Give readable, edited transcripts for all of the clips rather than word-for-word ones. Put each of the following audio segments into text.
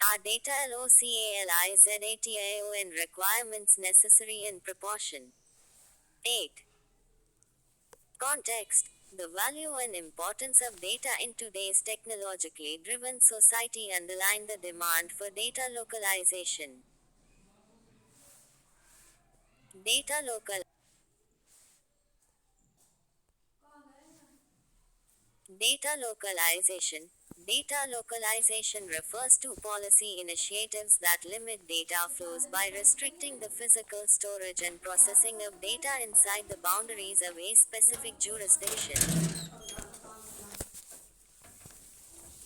Are data LOCALIZATION requirements necessary in proportion? 8. Context. The value and importance of data in today's technologically driven society underline the demand for data localization. Data local Data localization. Data localization refers to policy initiatives that limit data flows by restricting the physical storage and processing of data inside the boundaries of a specific jurisdiction.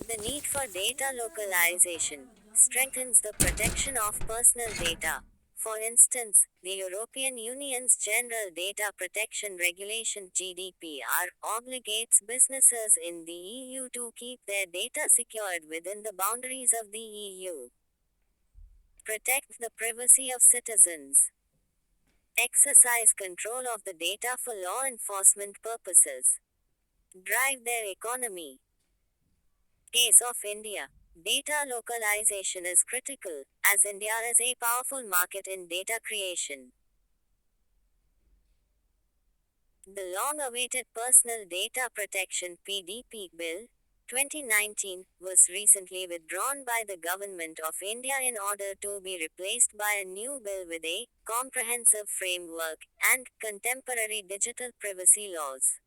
The need for data localization strengthens the protection of personal data. For instance, the European Union's General Data Protection Regulation (GDPR) obligates businesses in the EU to keep their data secured within the boundaries of the EU. Protect the privacy of citizens. Exercise control of the data for law enforcement purposes. Drive their economy. Case of India. Data localization is critical, as India is a powerful market in data creation. The long awaited Personal Data Protection (PDP) Bill 2019 was recently withdrawn by the Government of India in order to be replaced by a new bill with a comprehensive framework and contemporary digital privacy laws.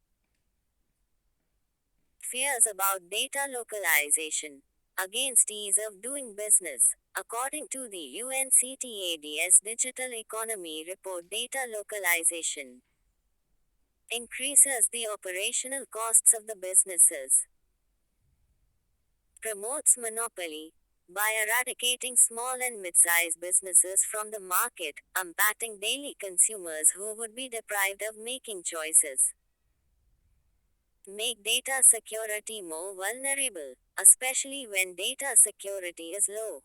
Fears about data localization against ease of doing business. According to the UNCTAD's Digital Economy Report, data localization increases the operational costs of the businesses, promotes monopoly by eradicating small and mid-sized businesses from the market, impacting daily consumers who would be deprived of making choices. Make data security more vulnerable, especially when data security is low.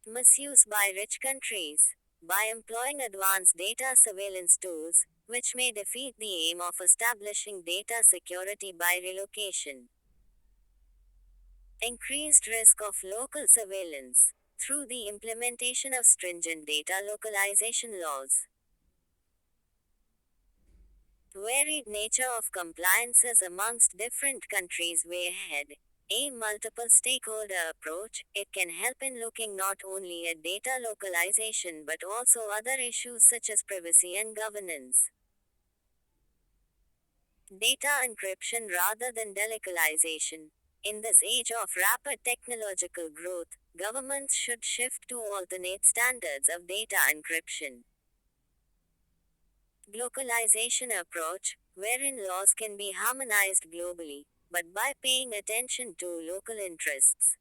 Misuse by rich countries. By employing advanced data surveillance tools, which may defeat the aim of establishing data security by relocation. Increased risk of local surveillance. Through the implementation of stringent data localization laws. Varied nature of compliances amongst different countries way ahead. A multiple stakeholder approach, it can help in looking not only at data localization but also other issues such as privacy and governance. Data encryption rather than delocalization. In this age of rapid technological growth, governments should shift to alternate standards of data encryption. Globalization approach, wherein laws can be harmonized globally, but by paying attention to local interests.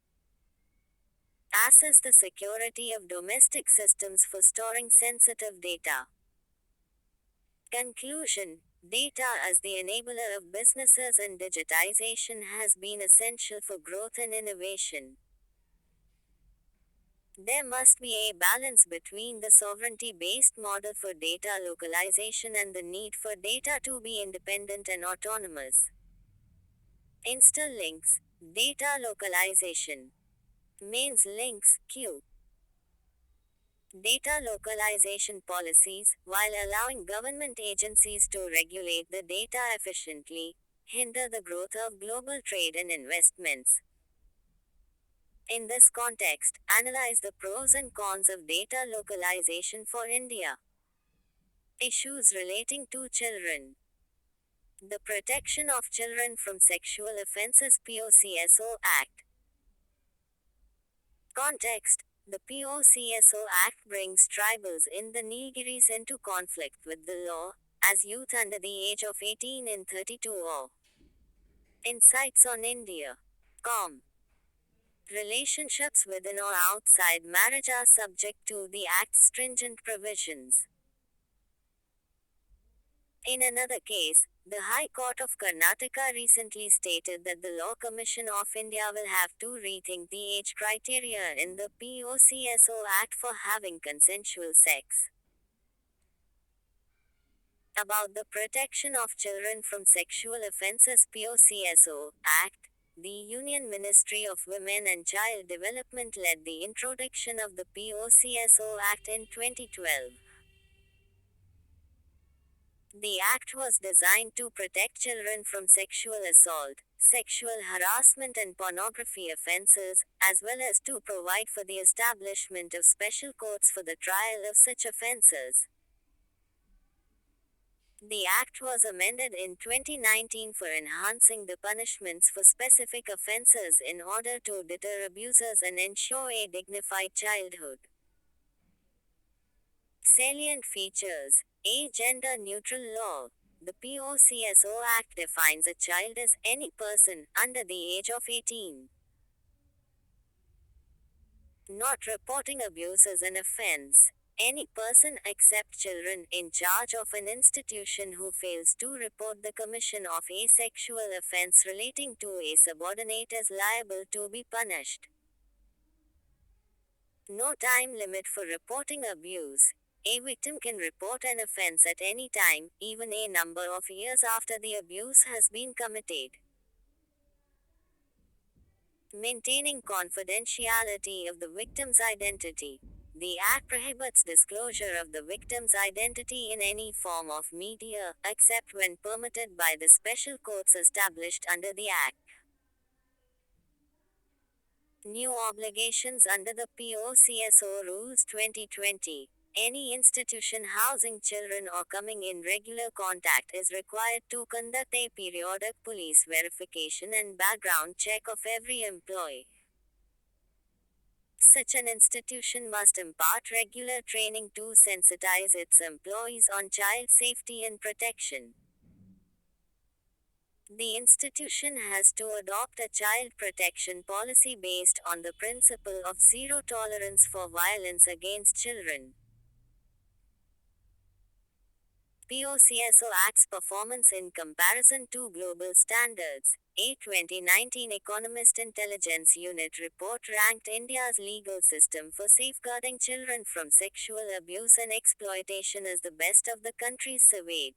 Assess the security of domestic systems for storing sensitive data. Conclusion. Data as the enabler of businesses and digitization has been essential for growth and innovation. There must be a balance between the sovereignty-based model for data localization and the need for data to be independent and autonomous. Insta links. Data localization. Mains links, Q. Data localization policies, while allowing government agencies to regulate the data efficiently, hinder the growth of global trade and investments. In this context, analyze the pros and cons of data localization for India. Issues relating to children. The Protection of Children from Sexual Offences (POCSO) Act. Context. The POCSO Act brings tribals in the Nilgiris into conflict with the law, as youth under the age of 18 in 32 Insights on India. Com. Relationships within or outside marriage are subject to the Act's stringent provisions. In another case, the High Court of Karnataka recently stated that the Law Commission of India will have to rethink the age criteria in the POCSO Act for having consensual sex. About the Protection of Children from Sexual Offences (POCSO) Act, the Union Ministry of Women and Child Development led the introduction of the POCSO Act in 2012. The act was designed to protect children from sexual assault, sexual harassment, and pornography offenses, as well as to provide for the establishment of special courts for the trial of such offenses. The act was amended in 2019 for enhancing the punishments for specific offenses in order to deter abusers and ensure a dignified childhood. Salient features: a gender-neutral law. The POCSO Act defines a child as any person under the age of 18. Not reporting abuse as an offense. Any person except children in charge of an institution who fails to report the commission of a sexual offense relating to a subordinate is liable to be punished. No time limit for reporting abuse. A victim can report an offense at any time, even a number of years after the abuse has been committed. Maintaining confidentiality of the victim's identity. The Act prohibits disclosure of the victim's identity in any form of media, except when permitted by the special courts established under the Act. New obligations under the POCSO Rules 2020. Any institution housing children or coming in regular contact is required to conduct a periodic police verification and background check of every employee. Such an institution must impart regular training to sensitize its employees on child safety and protection. The institution has to adopt a child protection policy based on the principle of zero tolerance for violence against children. POCSO Act's performance in comparison to global standards. A 2019 Economist Intelligence Unit report ranked India's legal system for safeguarding children from sexual abuse and exploitation as the best of the countries surveyed.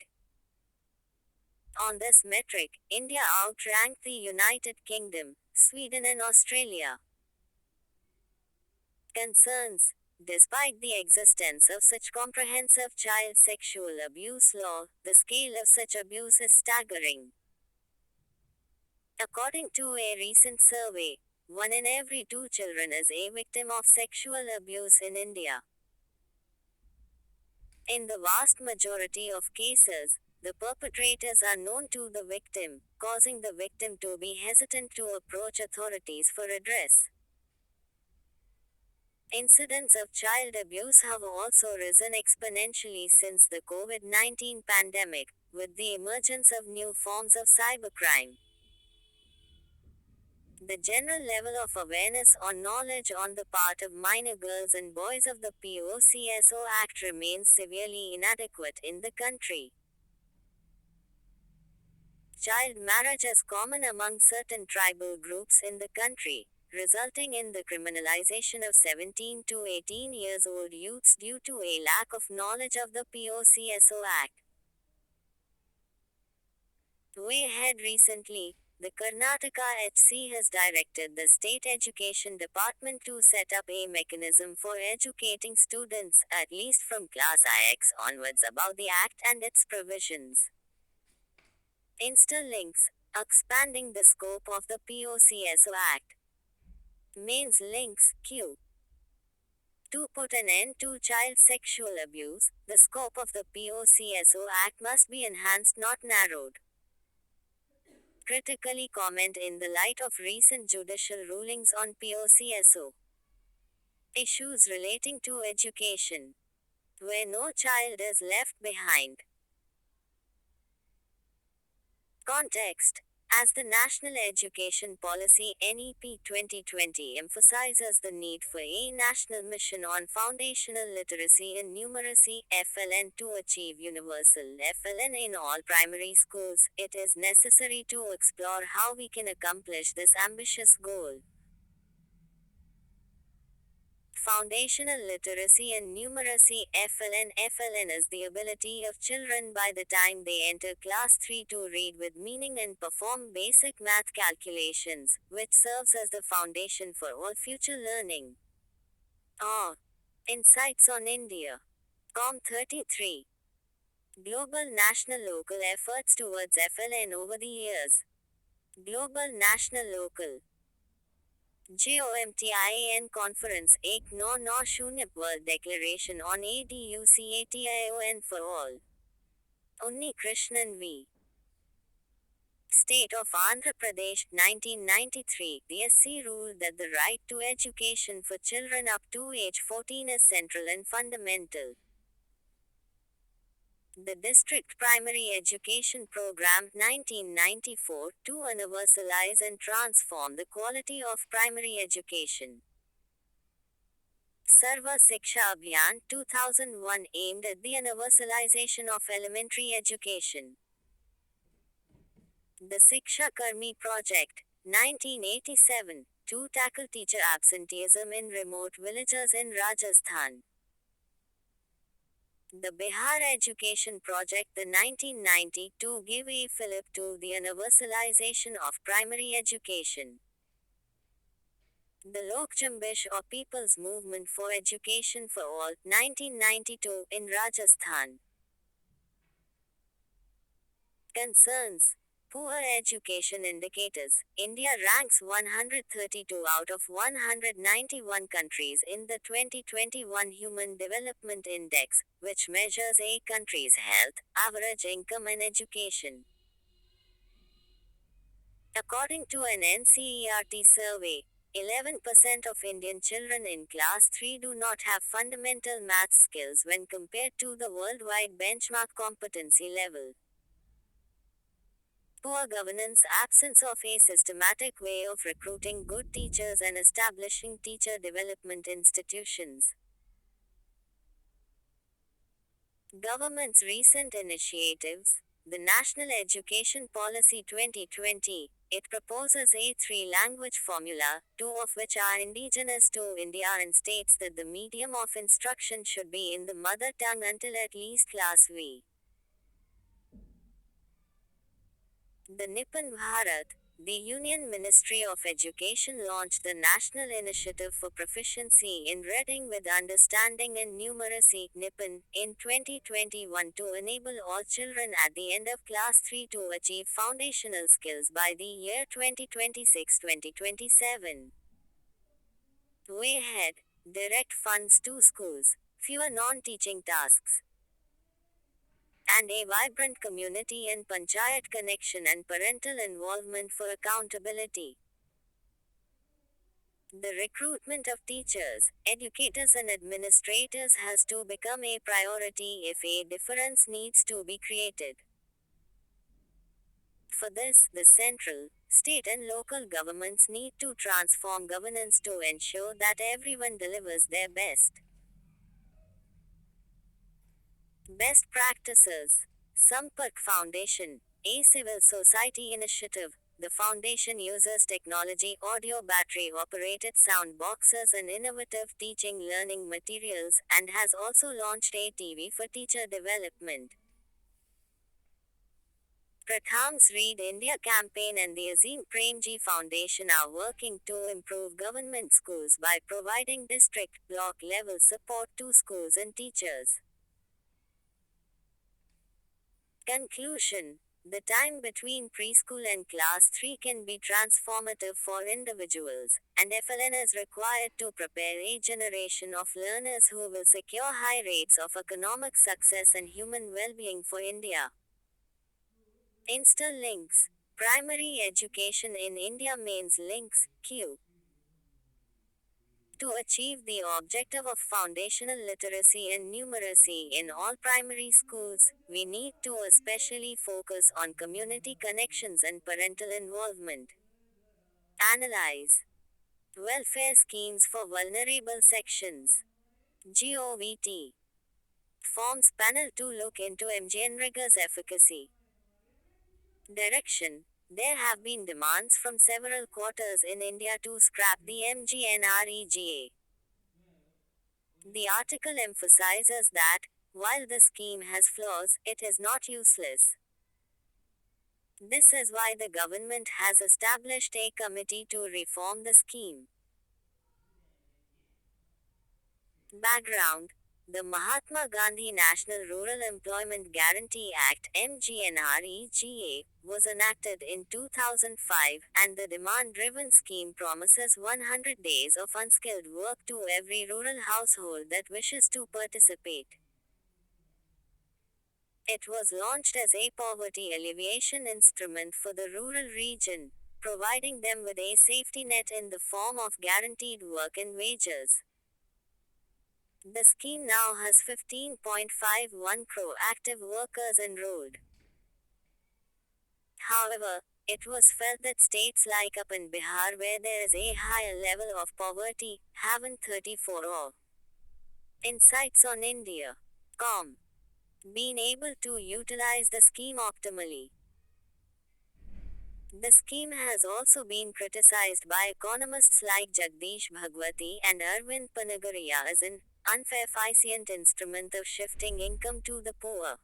On this metric, India outranked the United Kingdom, Sweden, and Australia. Concerns. Despite the existence of such comprehensive child sexual abuse law, the scale of such abuse is staggering. According to a recent survey, 1 in every 2 children is a victim of sexual abuse in India. In the vast majority of cases, the perpetrators are known to the victim, causing the victim to be hesitant to approach authorities for redress. Incidents of child abuse have also risen exponentially since the COVID-19 pandemic, with the emergence of new forms of cybercrime. The general level of awareness or knowledge on the part of minor girls and boys of the POCSO Act remains severely inadequate in the country. Child marriage is common among certain tribal groups in the country, resulting in the criminalization of 17 to 18 years old youths due to a lack of knowledge of the POCSO Act. Way ahead recently, the Karnataka HC has directed the State Education Department to set up a mechanism for educating students, at least from Class IX onwards, about the Act and its provisions. Insta-links, expanding the scope of the POCSO Act. Mains links, Q. To put an end to child sexual abuse, the scope of the POCSO Act must be enhanced, not narrowed. Critically comment in the light of recent judicial rulings on POCSO. Issues relating to education, where no child is left behind. Context. As the National Education Policy (NEP) 2020 emphasizes the need for a national mission on foundational literacy and numeracy (FLN) to achieve universal FLN in all primary schools, it is necessary to explore how we can accomplish this ambitious goal. Foundational Literacy and Numeracy (FLN). FLN is the ability of children by the time they enter class 3 to read with meaning and perform basic math calculations, which serves as the foundation for all future learning. Insights on India. COM33. Global National Local efforts towards FLN over the years. Global National Local GOMTIAN Conference 1 World Declaration on ADUCATION for All. Unni Krishnan V. State of Andhra Pradesh, 1993. The SC ruled that the right to education for children up to age 14 is central and fundamental. The District Primary Education Program, 1994, to universalize and transform the quality of primary education. Sarva Shiksha Abhiyan, 2001, aimed at the universalization of elementary education. The Shiksha Karmi Project, 1987, to tackle teacher absenteeism in remote villages in Rajasthan. The Bihar Education Project, the 1990, to give a fillip to the universalization of primary education. The Lok Jambish or People's Movement for Education for All, 1992, in Rajasthan. Concerns. Poor education indicators. India ranks 132 out of 191 countries in the 2021 Human Development Index, which measures a country's health, average income and education. According to an NCERT survey, 11% of Indian children in class 3 do not have fundamental math skills when compared to the worldwide benchmark competency level. Poor governance, absence of a systematic way of recruiting good teachers and establishing teacher development institutions. Government's recent initiatives. The National Education Policy 2020, it proposes a three-language formula, two of which are indigenous to India, and states that the medium of instruction should be in the mother tongue until at least class V. The Nipun Bharat, the Union Ministry of Education launched the National Initiative for Proficiency in Reading with Understanding and Numeracy (NIPUN) in 2021 to enable all children at the end of class 3 to achieve foundational skills by the year 2026-2027. Way ahead. Direct funds to schools, fewer non-teaching tasks, and a vibrant community and panchayat connection and parental involvement for accountability. The recruitment of teachers, educators and administrators has to become a priority if a difference needs to be created. For this, the central, state and local governments need to transform governance to ensure that everyone delivers their best. Best practices. Sampark Foundation, a civil society initiative. The foundation uses technology, audio battery operated sound boxes and innovative teaching learning materials, and has also launched a TV for teacher development. Pratham's Read India campaign and the Azim Premji Foundation are working to improve government schools by providing district, block level support to schools and teachers. Conclusion. The time between preschool and class 3 can be transformative for individuals, and FLN is required to prepare a generation of learners who will secure high rates of economic success and human well-being for India. Insta links. Primary education in India means links, Q. To achieve the objective of foundational literacy and numeracy in all primary schools, we need to especially focus on community connections and parental involvement. Analyze. Welfare schemes for vulnerable sections. GOVT forms panel to look into MGNREGA's efficacy. Direction. There have been demands from several quarters in India to scrap the MGNREGA. The article emphasizes that, while the scheme has flaws, it is not useless. This is why the government has established a committee to reform the scheme. Background: the Mahatma Gandhi National Rural Employment Guarantee Act (MGNREGA) was enacted in 2005, and the demand-driven scheme promises 100 days of unskilled work to every rural household that wishes to participate. It was launched as a poverty alleviation instrument for the rural region, providing them with a safety net in the form of guaranteed work and wages. The scheme now has 15.51 crore active workers enrolled. However, it was felt that states like up in Bihar, where there is a higher level of poverty, haven't 34 or insights on India.com been able to utilize the scheme optimally. The scheme has also been criticized by economists like Jagdish Bhagwati and Arvind Panagaria as an unfair efficient instrument of shifting income to the poor.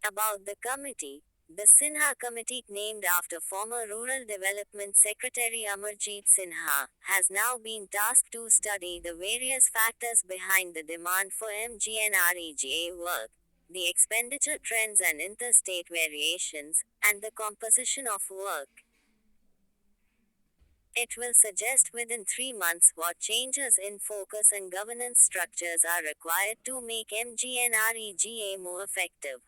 About the committee: the Sinha Committee, named after former Rural Development Secretary Amarjeet Sinha, has now been tasked to study the various factors behind the demand for MGNREGA work, the expenditure trends and interstate variations, and the composition of work. It will suggest within 3 months what changes in focus and governance structures are required to make MGNREGA more effective.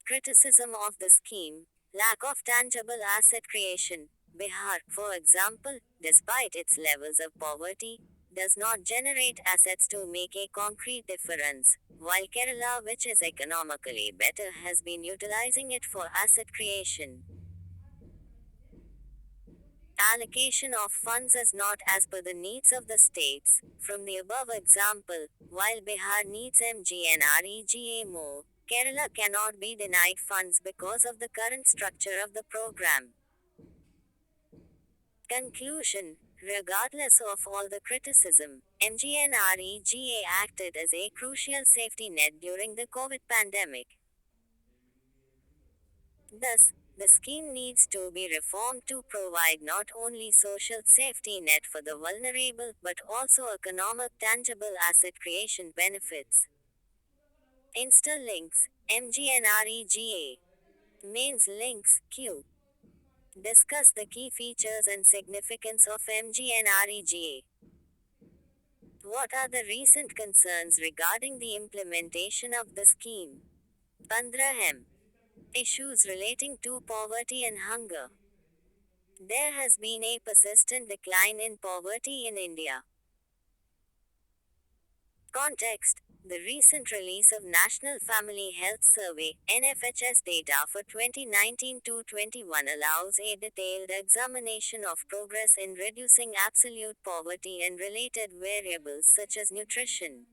Criticism of the scheme: lack of tangible asset creation. Bihar, for example, despite its levels of poverty, does not generate assets to make a concrete difference, while Kerala, which is economically better, has been utilizing it for asset creation. Allocation of funds is not as per the needs of the states. From the above example, while Bihar needs MGNREGA more, Kerala cannot be denied funds because of the current structure of the program. Conclusion: regardless of all the criticism, MGNREGA acted as a crucial safety net during the COVID pandemic. Thus, the scheme needs to be reformed to provide not only social safety net for the vulnerable but also economic tangible asset creation benefits. Insta links: MGNREGA. Mains links: Q. Discuss the key features and significance of MGNREGA. What are the recent concerns regarding the implementation of the scheme? 15. Issues relating to poverty and hunger. There has been a persistent decline in poverty in India. Context: the recent release of National Family Health Survey (NFHS) data for 2019 to 21 allows a detailed examination of progress in reducing absolute poverty and related variables such as nutrition.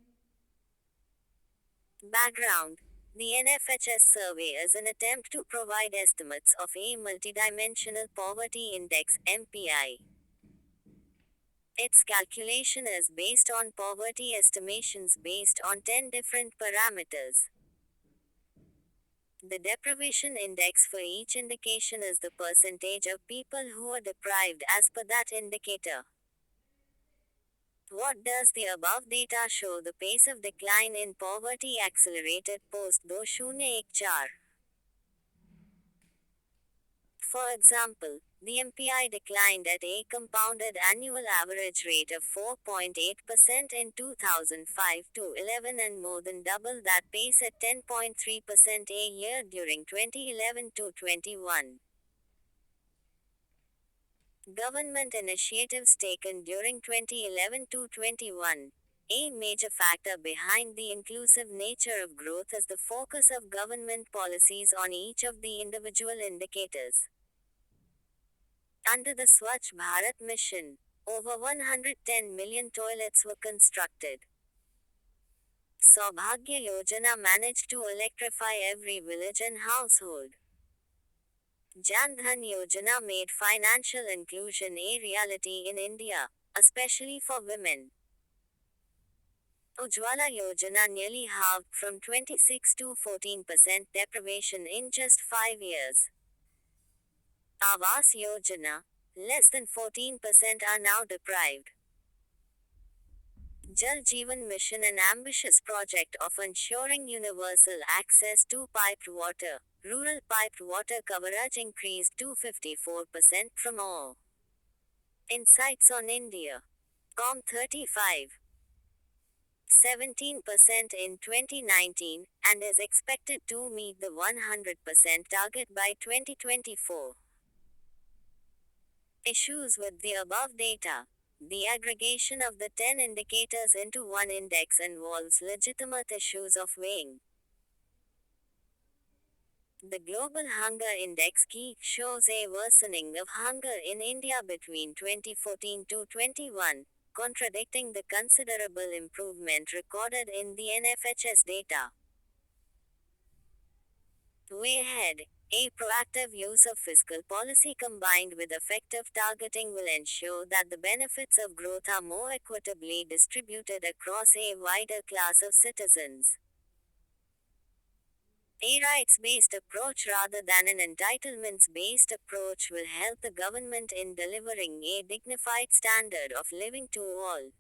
Background: the NFHS survey is an attempt to provide estimates of a multidimensional poverty index (MPI). Its calculation is based on poverty estimations based on 10 different parameters. The deprivation index for each indication is the percentage of people who are deprived as per that indicator. What does the above data show? The pace of decline in poverty accelerated post 2004. For example, the MPI declined at a compounded annual average rate of 4.8% in 2005 to 11 and more than double that pace at 10.3% a year during 2011 to 21. Government initiatives taken during 2011 to 21. A major factor behind the inclusive nature of growth is the focus of government policies on each of the individual indicators. Under the Swachh Bharat mission, over 110 million toilets were constructed. Saubhagya Yojana managed to electrify every village and household. Jan Dhan Yojana made financial inclusion a reality in India, especially for women. Ujjwala Yojana nearly halved from 26 to 14% deprivation in just 5 years. Awas Yojana, less than 14% are now deprived. Jal Jeevan Mission, an ambitious project of ensuring universal access to piped water. Rural piped water coverage increased to 54% from all. Insights on India. COM 35. 17% in 2019, and is expected to meet the 100% target by 2024. Issues with the above data. The aggregation of the 10 indicators into one index involves legitimate issues of weighing. The Global Hunger Index (GHI) shows a worsening of hunger in India between 2014 to 21, contradicting the considerable improvement recorded in the NFHS data. Way ahead. A proactive use of fiscal policy combined with effective targeting will ensure that the benefits of growth are more equitably distributed across a wider class of citizens. A rights-based approach rather than an entitlements-based approach will help the government in delivering a dignified standard of living to all.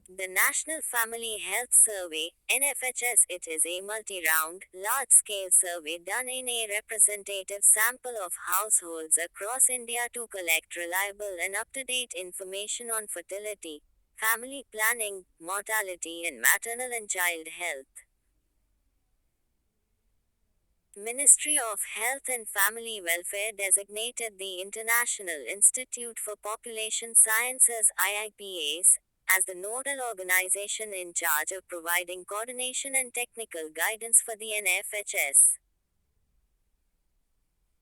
The National Family Health Survey, NFHS, it is a multi-round, large-scale survey done in a representative sample of households across India to collect reliable and up-to-date information on fertility, family planning, mortality and maternal and child health. Ministry of Health and Family Welfare designated the International Institute for Population Sciences (IIPAS) as the nodal organization in charge of providing coordination and technical guidance for the NFHS.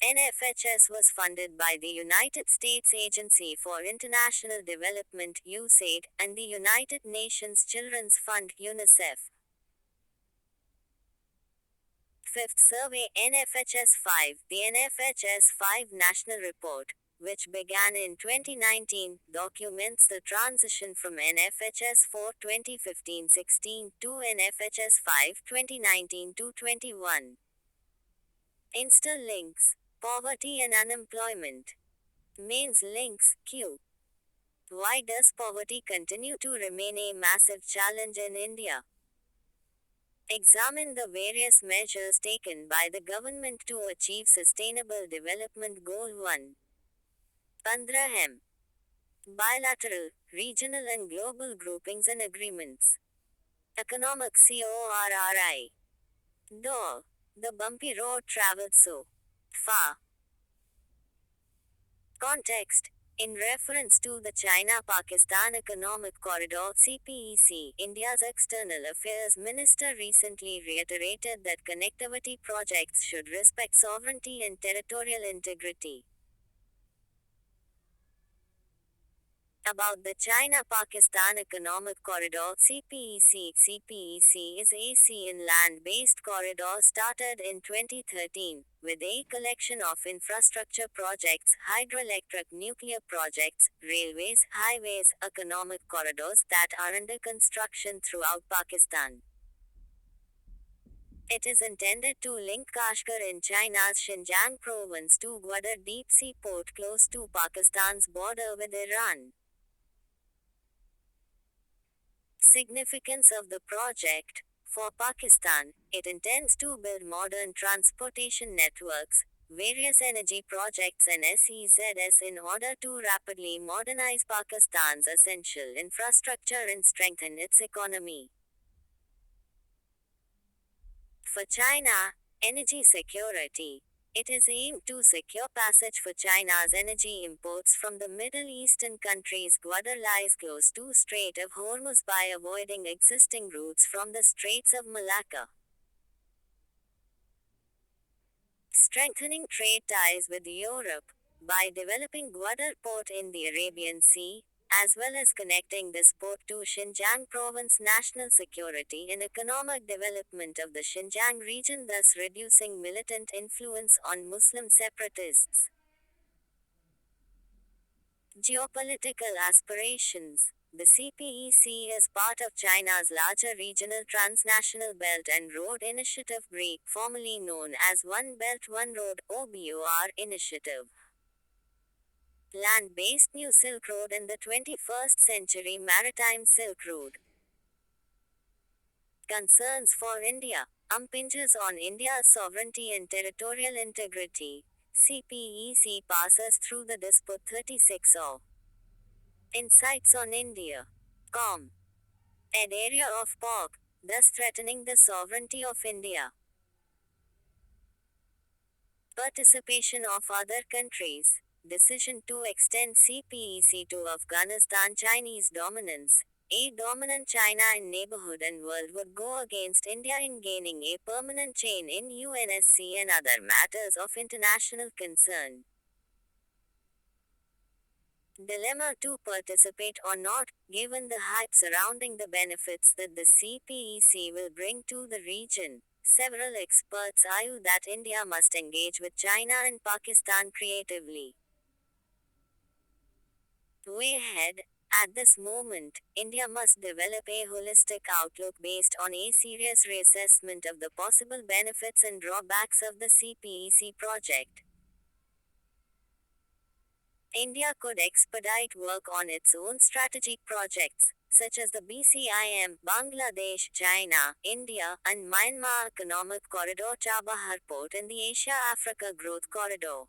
NFHS was funded by the United States Agency for International Development (USAID) and the United Nations Children's Fund (UNICEF). Fifth Survey NFHS 5. The NFHS 5 National Report, which began in 2019, documents the transition from NFHS 4 2015-16 to NFHS 5 2019 to 21. Insta links. Poverty and unemployment. Mains links Q. Why does poverty continue to remain a massive challenge in India? Examine the various measures taken by the government to achieve Sustainable Development Goal 1. 15M. Bilateral, regional and global groupings and agreements. Economic CORRI. Though the bumpy road traveled so far. Context. In reference to the China-Pakistan Economic Corridor (CPEC), India's External Affairs Minister recently reiterated that connectivity projects should respect sovereignty and territorial integrity. About the China-Pakistan Economic Corridor (CPEC). CPEC is a sea and land-based corridor started in 2013, with a collection of infrastructure projects, hydroelectric nuclear projects, railways, highways, economic corridors that are under construction throughout Pakistan. It is intended to link Kashgar in China's Xinjiang province to Gwadar deep sea port close to Pakistan's border with Iran. Significance of the project. For Pakistan, it intends to build modern transportation networks, various energy projects and SEZs in order to rapidly modernize Pakistan's essential infrastructure and strengthen its economy. For China, energy security. It is aimed to secure passage for China's energy imports from the Middle Eastern countries. Gwadar lies close to Strait of Hormuz by avoiding existing routes from the Straits of Malacca. Strengthening trade ties with Europe. By developing Gwadar port in the Arabian Sea, as well as connecting this port to Xinjiang province national security and economic development of the Xinjiang region, thus reducing militant influence on Muslim separatists. Geopolitical aspirations. The CPEC is part of China's larger regional transnational Belt and Road Initiative (BRI), formerly known as One Belt One Road (OBOR) initiative. Land-based New Silk Road in the 21st century Maritime Silk Road. Concerns for India. Impinges on India's sovereignty and territorial integrity. CPEC passes through the dispute 36 of Insights on India. Ed area of POC, thus threatening the sovereignty of India. Participation of other countries. Decision to extend CPEC to Afghanistan. Chinese dominance. A dominant China in neighborhood and world would go against India in gaining a permanent chain in UNSC and other matters of international concern. Dilemma to participate or not, given the hype surrounding the benefits that the CPEC will bring to the region. Several experts argue that India must engage with China and Pakistan creatively. Way ahead. At this moment, India must develop a holistic outlook based on a serious reassessment of the possible benefits and drawbacks of the CPEC project. India could expedite work on its own strategic projects, such as the BCIM, Bangladesh, China, India, and Myanmar Economic Corridor, Chabahar Port, and the Asia-Africa Growth Corridor.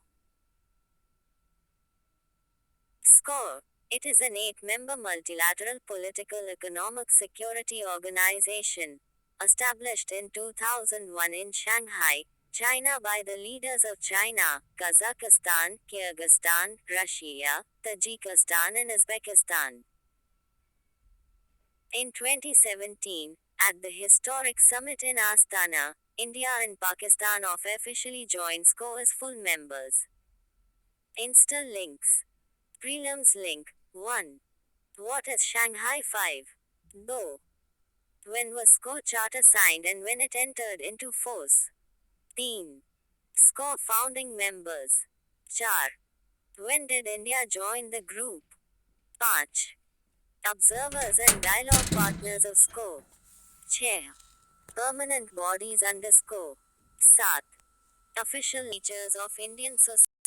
Score. It is an 8-member multilateral political economic security organization, established in 2001 in Shanghai, China by the leaders of China, Kazakhstan, Kyrgyzstan, Russia, Tajikistan and Uzbekistan. In 2017, at the historic summit in Astana, India and Pakistan officially joined SCO as full members. Insta links. Prelims link. 1. What is Shanghai 5? 2. When was SCO Charter signed and when it entered into force? 3. SCO founding members. 4. When did India join the group? 5. Observers and dialogue partners of SCO. 6. Permanent bodies under SCO. 7. Official features of Indian society.